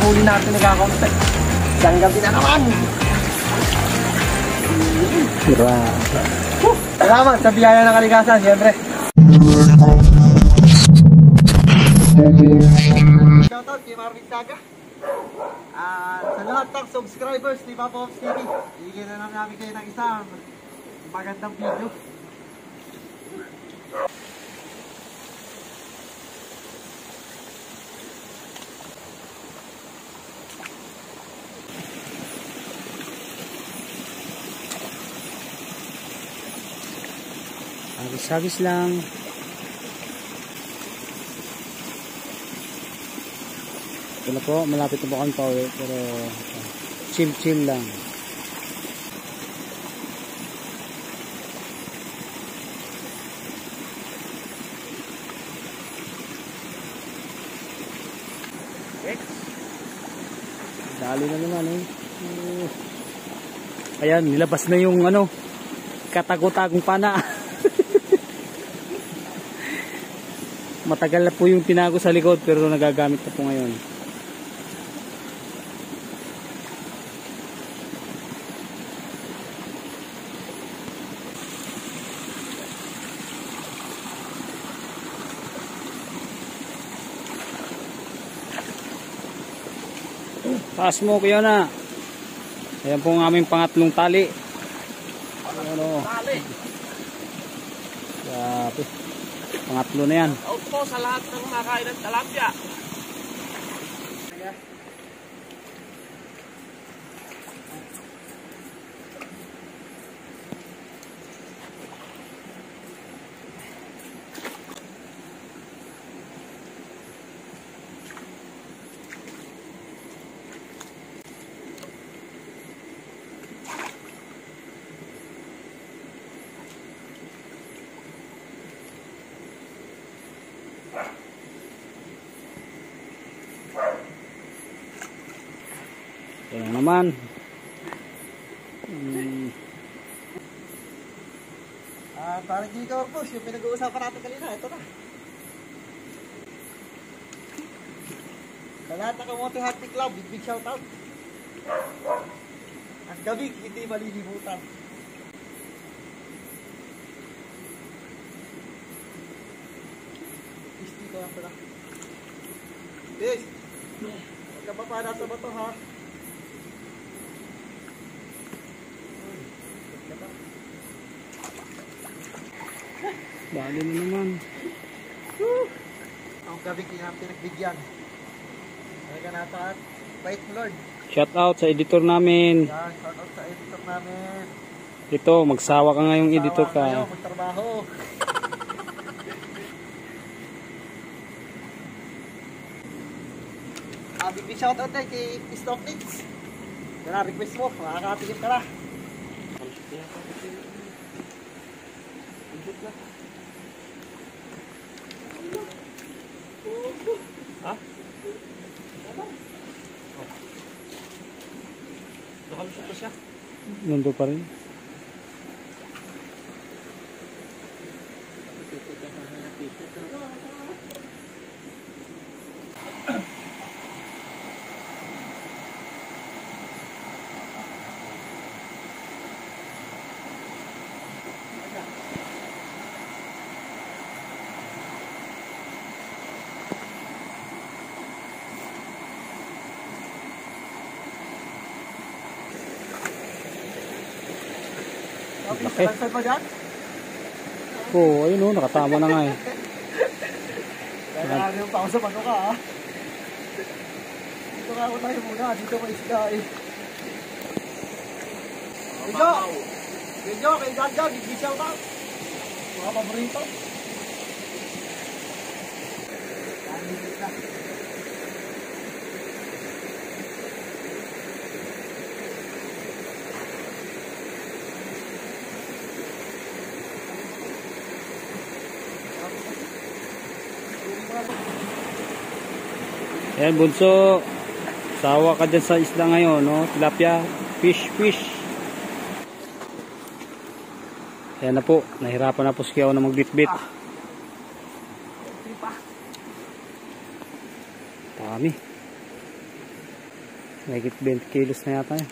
huli natin nagkakaunti. Isang gabi na naman. Salamat sa biyaya ng kalikasan, siyempre. Shoutout kay Marvin Saga. Sa lahat ng subscribers ni Papa Ops TV, bigyan na lang namin kayo ng isang magandang video. Agis-agis lang. Ito na po, malapit na po kami pauwi, pero chill lang. Dali na naman eh. Ayan, nilabas na yung ano, katagutagong pana. Matagal na po yung tinago sa likod pero nagagamit na po ngayon. Taas mo kuya na. Ayan po ang aming pangatlong tali. Ano? Grabe. Pangatlo na yan. Out po sa lahat ng kumakain ng tilapia. Ayan naman. Parang hindi ka mag-push. Yung pinag-uusapan natin kanina, ito na. Sa lahat ng Kamote Hunting Club, big shoutout. Ang gabi, hindi malilimutan. Pisti ko lang pala. Yes! Huwag ka pa pa nasa bato ha. Dali na naman. Ang gabi kaya pinagbigyan. Talaga nata at bait mo Lord. Shout out sa editor namin. Yan, shout out sa editor namin. Ito, magsawa ka ngayong editor ka. Sawa kayo, magtrabaho. Big shout out tayo kay Stocknix. Yan na, request mo. Makakatigil ka na. Ha? Nakalusot pa siya. Nando pa rin. Okay, saan pa dyan? Oo, ayun o, nakatama na nga eh. Kaya namin yung pausa pag ka ha. Dito nga ako tayo muna, dito may isda eh. Video, kay Gagag, big shout out. Mga paborito. Ayan bunso, sawa ka dyan sa isda ngayon, no? Tilapia, fish. Ayan na po, nahirapan na po si Kiao na magbitbit. Dami. Mahigit 20 kilos na yata yun.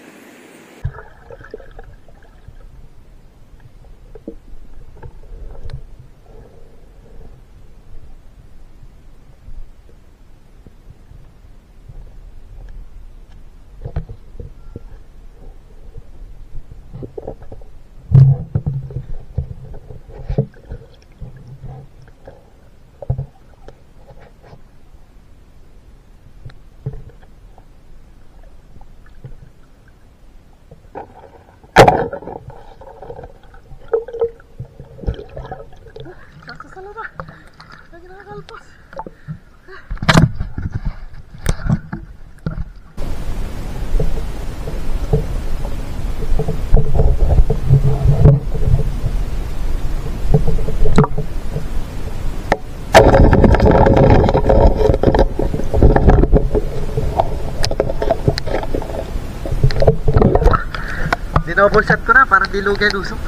Dinouble shot ko na, parang dilugay lusok.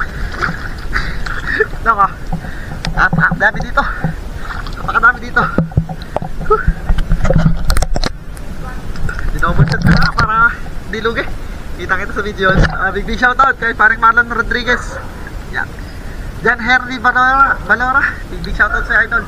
Nako. Dami dito. Napakadami dito. Dinouble shot ko na para dilugay. Kita kita sa videos. Big shoutout kay paring Marlon Rodriguez. Yan. Jan Henry Valora. Big shoutout sa idol.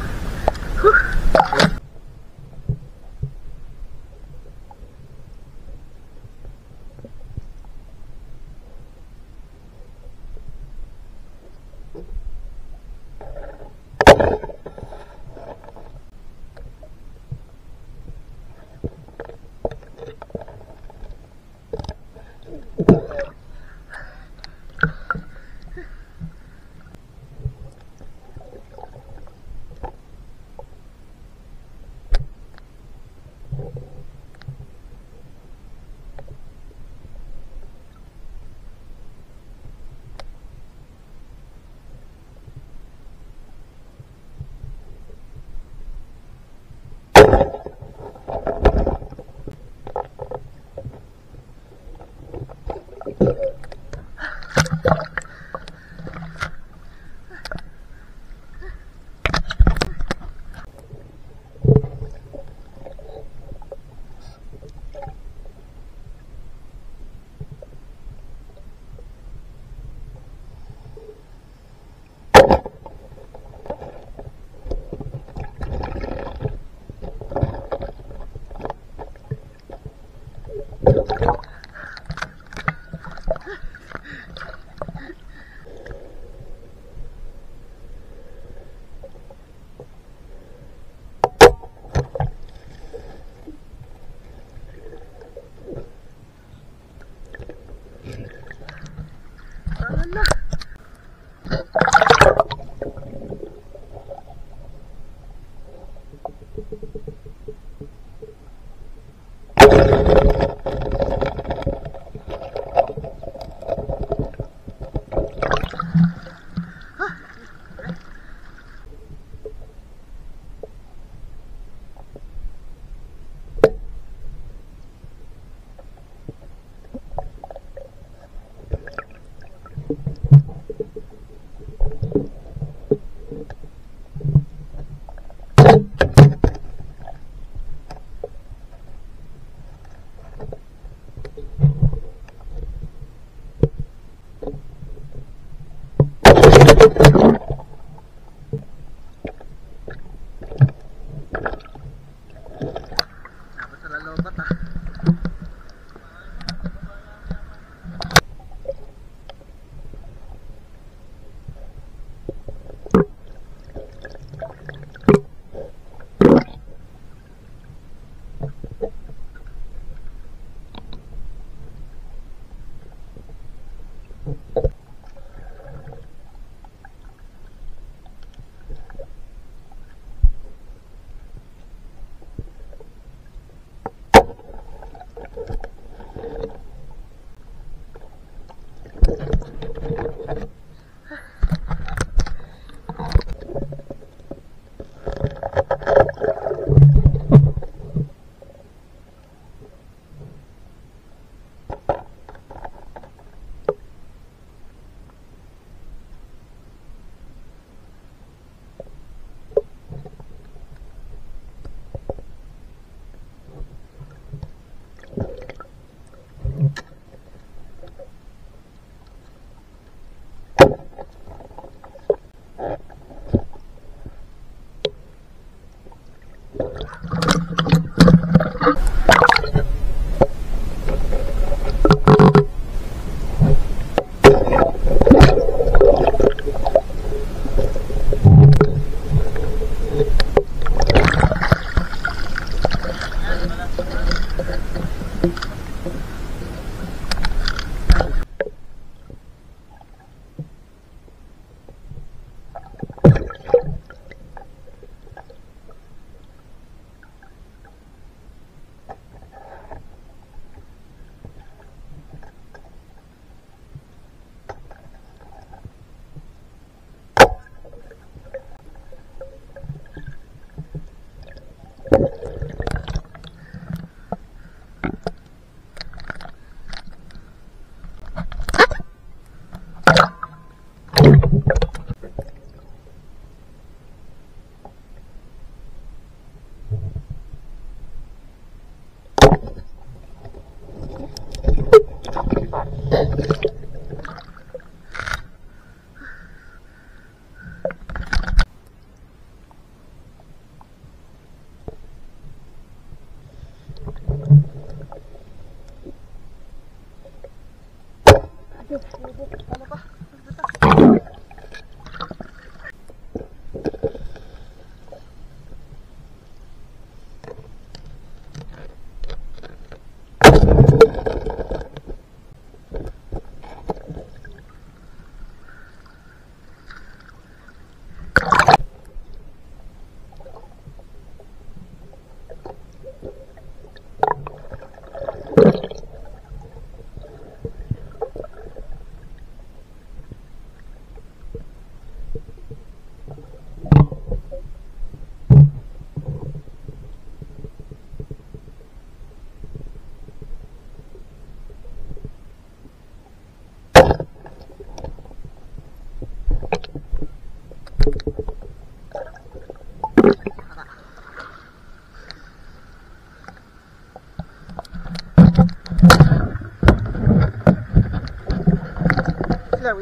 Wait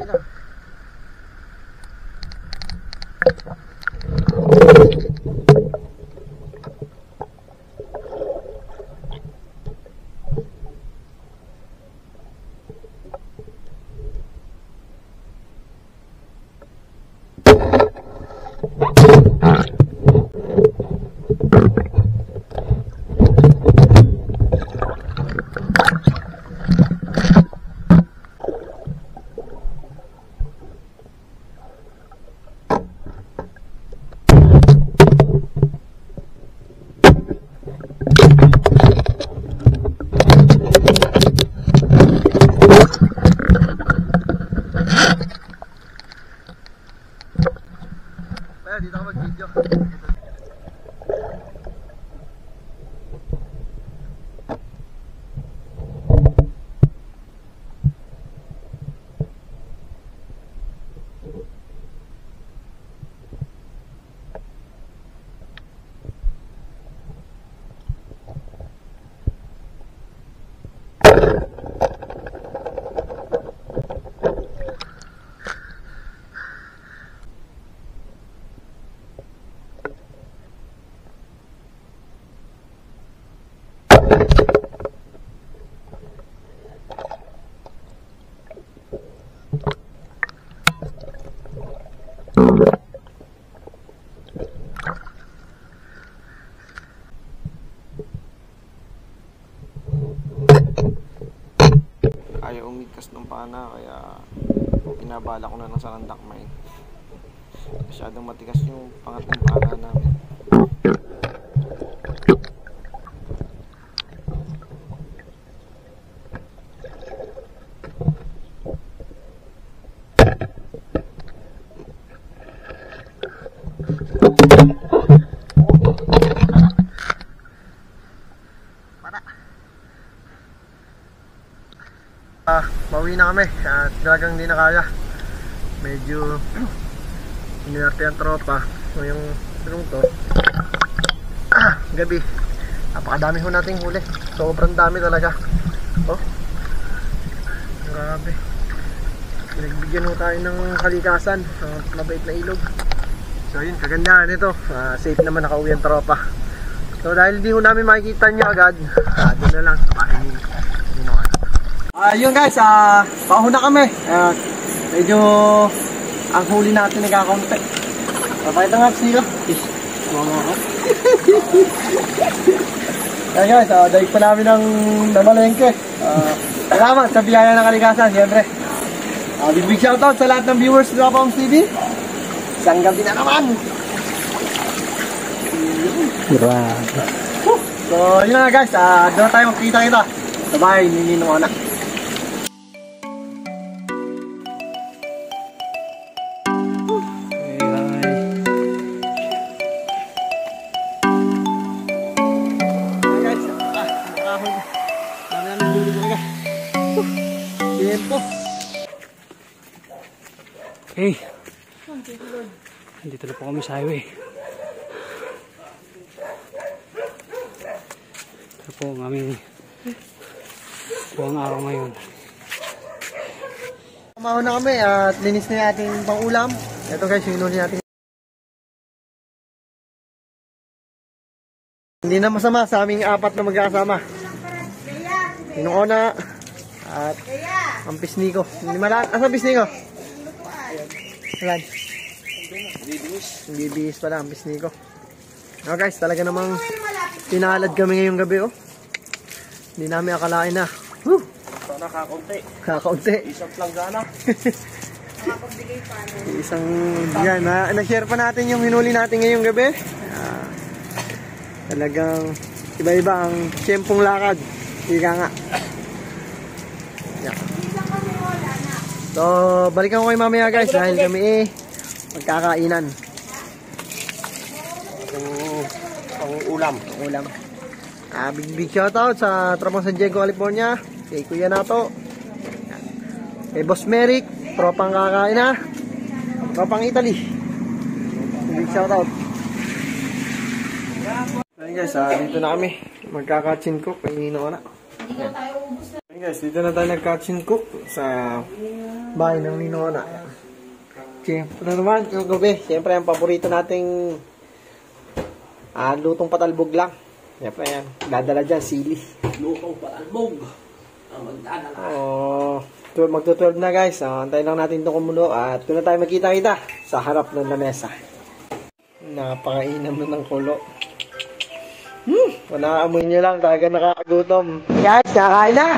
lang. Dito ako mag-video. Ayaw umigkas ng pana, kaya pinabala ko na lang sa landak mine. Masyadong matigas yung pangatlong pana namin. Pauwi na kami at talagang hindi na kaya. Medyo inerte ang tropa ngayong to. Gabi. Napakadami ho nating huli. Sobrang dami talaga. Oh. Grabe. Pinagbigyan ho tayo ng kalikasan. Mabait na ilog. So yun, kagandahan nito. Safe naman nakauwi ang tropa. So dahil di ho namin makikita nyo agad, doon na lang sa bahay nyo. Yun guys, pauna kami. Medyo ang huli natin nagkakaunti. Papakita nga sila. Kaya guys, daig pa namin ng namalengke. Salamat sa biyaya ng kalikasan, siyempre. Big shoutout sa lahat ng viewers ng Dropoms TV. Isang gabi na naman. Grabe. So, yun na guys. Doon tayo magkita-kita. Sa bahay ni Ninong Ona. Okay. Nandito na po kami sa highway. Ito po ang aming buwang araw ngayon. Kumaho na kami at linis na yung ating pang-ulam. Ito guys, yung inunin natin. Hindi na masama sa aming apat na magkakasama. Ninong Ona at ang pisniko. Hindi malaan. Asa pisniko? Ayan. Bibihis pala ang pisniko. Okay guys, talaga namang pinalad kami ngayong gabi oh. Hindi namin akalain na. Woo! Sana kakaunti. Kakaunti. Isang planggana. Isang yan, nag-share pa natin yung hinuli natin ngayong gabi. Talagang iba-iba ang tiyempong lakad. Ika nga. Yan. So, balikan ko kayo mamaya guys dahil kami magkakainan. Pang-ulam. Ulam. Big shoutout sa Tropang San Diego, California. Kay Kuya Nato. Kay Boss Merrick. Tropang kakain na. Tropang Italy. Big shoutout. Ayun guys, dito na kami. Magkaka-chin cook. Pahingi na ko na. Ayun guys, dito na tayo nagka-chin cook sa bahay ng Ninona. Siyempre na naman, yung gabi. Siyempre, ang paborito nating lutong patalbog lang. Siyempre yan, dadala dyan, sili. Lutong patalbog. Ang magdadala. Magto-12 na guys. Antayin lang natin itong kumulo at doon na tayo magkita-kita sa harap ng lamesa. Napakainam na ng kulo. Manaamoy nyo lang, talaga nakakagutom. Guys, kakain na!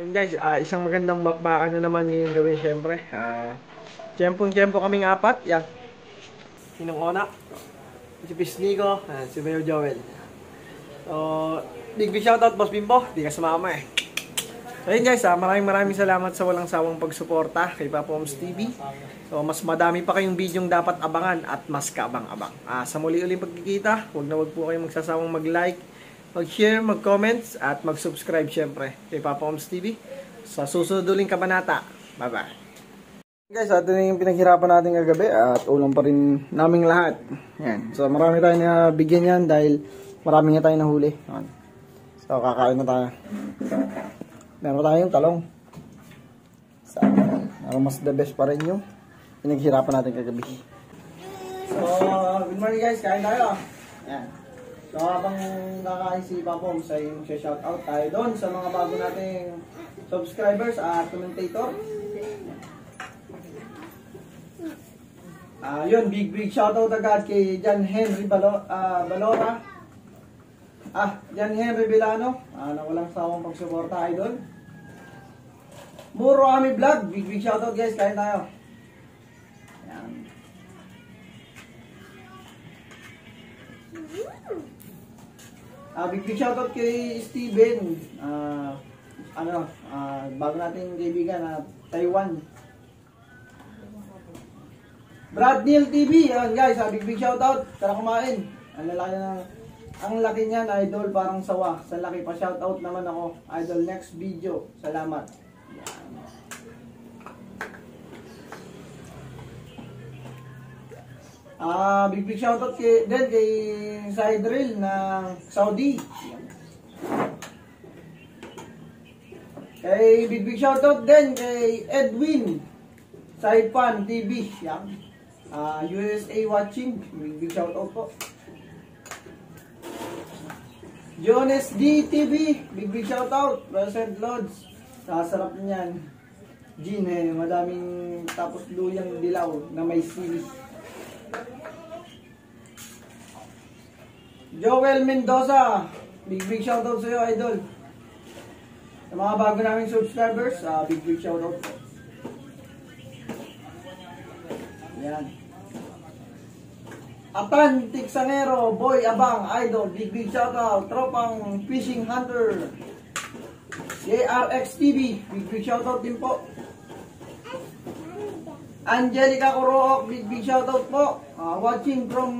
And guys, isang magandang bakbakan na naman ngayong gawin syempre. Tiyempong-tiyempo kaming apat. Yan. Ninong Ona, si Pisnico, si Mayor Joel. So, big shoutout Boss Bimbo. Di ka sumama eh. So ayun guys, maraming salamat sa walang sawang pagsuporta kay Papa Oms TV. So mas madami pa kayong bidyong dapat abangan at mas kaabang-abang. Sa muli-uling pagkikita, huwag po kayong magsasawang mag-like, mag-share, mag-comments at mag-subscribe syempre kay Papa Oms TV. Sa susunod uling kabanata. Bye-bye. Guys, ito na yung pinaghirapan natin kagabi at ulam pa rin naming lahat. Yan. So marami tayong nabigyan yan dahil marami nga tayong nahuli. Yan. So kakain na tayo. Meron tayong talong. So, mas the best pa rin yung pinaghirapan natin kagabi. So, good morning guys. Kain tayo. Yan. So, habang kakain si Papoms ay shoutout tayo doon sa mga bago nating subscribers at commentator. Yun, big shoutout agad kay John Henry Balora. John Henry Vilano. Na walang sawang pagsuporta idol. Muro Ami Vlog, big shoutout guys, kain tayo. Ayan. Big shoutout kay Steven. Bago nating kaibigan Taiwan. Brad Neil TV, ayan guys, big shoutout. Tara kumain. Ang laki niyan, idol, parang sawa. Sa laki pa shoutout naman ako. Idol, next video. Salamat. Big shoutout kay Sidril ng Saudi. Kay big shoutout din kay Edwin Saipan TV. Yan. USA watching. Big shoutout po. Jones D TV. Big shoutout. Present Lodge. Sarap niyan. Gin madaming tapos luyang dilaw na may sili. Joel Mendoza, big shoutout sa iyo idol. Sa mga bago naming subscribers, big shoutout po. Yan. Atan Tiksangero, Boy Abang, idol, big shoutout. Tropang Fishing Hunter, JRX TV, big shoutout din po. Angelica Corook, big shoutout po. Watching from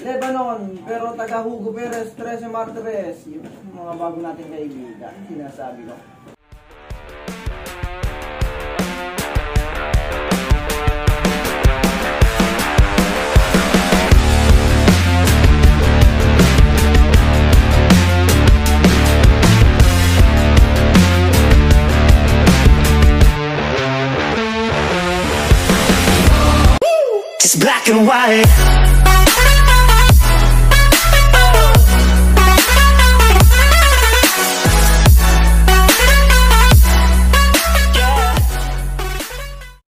Lebanon, pero taga Hugo Perez, 13 Martires, yung mga bago nating kaibigan, sinasabi ko. It's black and white.